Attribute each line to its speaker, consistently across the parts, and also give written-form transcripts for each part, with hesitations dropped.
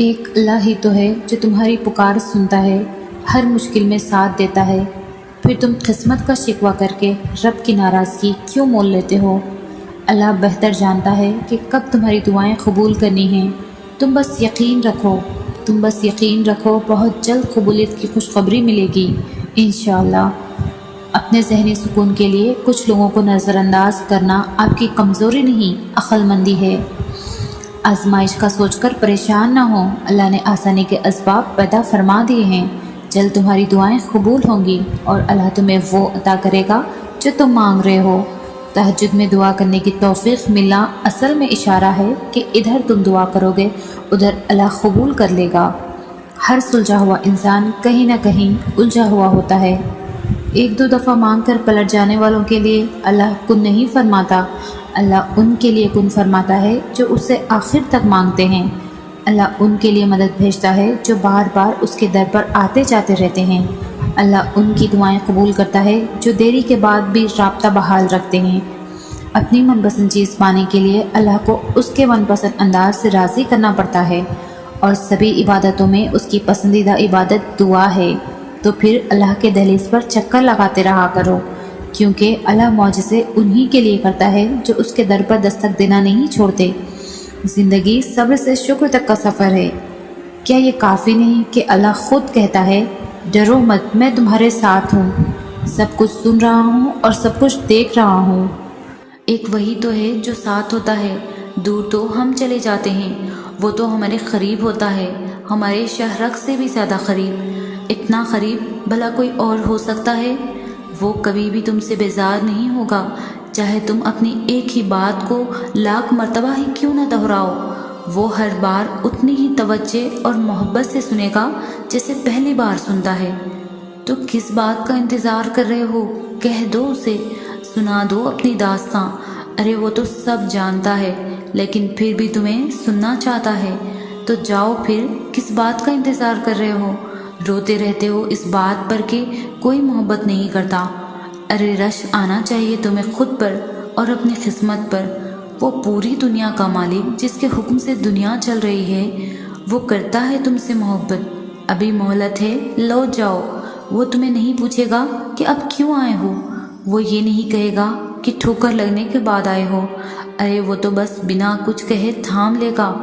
Speaker 1: ایک اللہ ہی تو ہے جو تمہاری پکار سنتا ہے، ہر مشکل میں ساتھ دیتا ہے۔ پھر تم قسمت کا شکوہ کر کے رب کی ناراضگی کیوں مول لیتے ہو؟ اللہ بہتر جانتا ہے کہ کب تمہاری دعائیں قبول کرنی ہیں۔ تم بس یقین رکھو، بہت جلد قبولیت کی خوشخبری ملے گی انشاءاللہ۔ اپنے ذہنی سکون کے لیے کچھ لوگوں کو نظر انداز کرنا آپ کی کمزوری نہیں، عقل مندی ہے۔ آزمائش کا سوچ کر پریشان نہ ہو، اللہ نے آسانی کے اسباب پیدا فرما دیے ہیں۔ جلد تمہاری دعائیں قبول ہوں گی اور اللہ تمہیں وہ عطا کرے گا جو تم مانگ رہے ہو۔ تہجد میں دعا کرنے کی توفیق ملنا اصل میں اشارہ ہے کہ ادھر تم دعا کرو گے ادھر اللہ قبول کر لے گا۔ ہر سلجھا ہوا انسان کہیں نہ کہیں الجھا ہوا ہوتا ہے۔ ایک دو دفعہ مانگ کر پلٹ جانے والوں کے لیے اللہ کن نہیں فرماتا، اللہ ان کے لیے کن فرماتا ہے جو اس سے آخر تک مانگتے ہیں۔ اللہ ان کے لیے مدد بھیجتا ہے جو بار بار اس کے در پر آتے جاتے رہتے ہیں۔ اللہ ان کی دعائیں قبول کرتا ہے جو دیری کے بعد بھی رابطہ بحال رکھتے ہیں۔ اپنی من پسند چیز پانے کے لیے اللہ کو اس کے من پسند انداز سے راضی کرنا پڑتا ہے، اور سبھی عبادتوں میں اس کی پسندیدہ عبادت دعا ہے۔ تو پھر اللہ کے دہلیز پر چکر لگاتے رہا کرو، کیونکہ اللہ معجزے انہی کے لیے کرتا ہے جو اس کے در پر دستک دینا نہیں چھوڑتے۔ زندگی صبر سے شکر تک کا سفر ہے۔ کیا یہ کافی نہیں کہ اللہ خود کہتا ہے ڈرو مت، میں تمہارے ساتھ ہوں، سب کچھ سن رہا ہوں اور سب کچھ دیکھ رہا ہوں۔ ایک وہی تو ہے جو ساتھ ہوتا ہے، دور تو ہم چلے جاتے ہیں، وہ تو ہمارے قریب ہوتا ہے، ہمارے شہرک سے بھی زیادہ قریب۔ اتنا قریب بھلا کوئی اور ہو سکتا ہے؟ وہ کبھی بھی تم سے بیزار نہیں ہوگا، چاہے تم اپنی ایک ہی بات کو لاکھ مرتبہ ہی کیوں نہ دہراؤ، وہ ہر بار اتنی ہی توجہ اور محبت سے سنے گا جیسے پہلی بار سنتا ہے۔ تو کس بات کا انتظار کر رہے ہو؟ کہہ دو اسے، سنا دو اپنی داستاں۔ ارے وہ تو سب جانتا ہے لیکن پھر بھی تمہیں سننا چاہتا ہے، تو جاؤ پھر، کس بات کا انتظار کر رہے ہو؟ روتے رہتے ہو اس بات پر کہ کوئی محبت نہیں کرتا۔ ارے رش آنا چاہیے تمہیں خود پر اور اپنی قسمت پر۔ وہ پوری دنیا کا مالک جس کے حکم سے دنیا چل رہی ہے، وہ کرتا ہے تم سے محبت۔ ابھی مہلت ہے، لوٹ جاؤ۔ وہ تمہیں نہیں پوچھے گا کہ اب کیوں آئے ہو، وہ یہ نہیں کہے گا کہ ٹھوکر لگنے کے بعد آئے ہو۔ ارے وہ تو بس بنا کچھ کہے تھام لے گا۔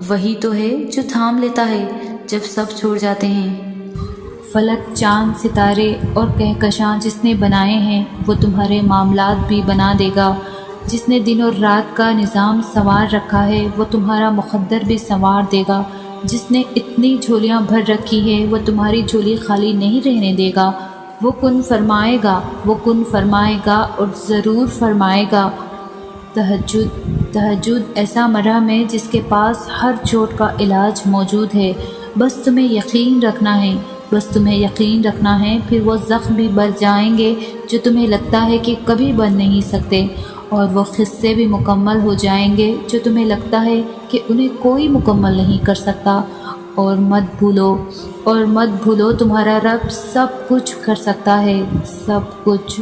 Speaker 1: وہی تو ہے جو تھام لیتا ہے جب سب چھوڑ جاتے ہیں۔ فلک، چاند، ستارے اور کہکشاں جس نے بنائے ہیں وہ تمہارے معاملات بھی بنا دے گا۔ جس نے دن اور رات کا نظام سنوار رکھا ہے وہ تمہارا مقدر بھی سنوار دے گا۔ جس نے اتنی جھولیاں بھر رکھی ہے وہ تمہاری جھولی خالی نہیں رہنے دے گا۔ وہ کن فرمائے گا اور ضرور فرمائے گا۔ تہجد ایسا مرہم ہے جس کے پاس ہر چوٹ کا علاج موجود ہے۔ بس تمہیں یقین رکھنا ہے، پھر وہ زخم بھی بھر جائیں گے جو تمہیں لگتا ہے کہ کبھی بن نہیں سکتے، اور وہ قصے بھی مکمل ہو جائیں گے جو تمہیں لگتا ہے کہ انہیں کوئی مکمل نہیں کر سکتا۔ اور مت بھولو تمہارا رب سب کچھ کر سکتا ہے، سب کچھ۔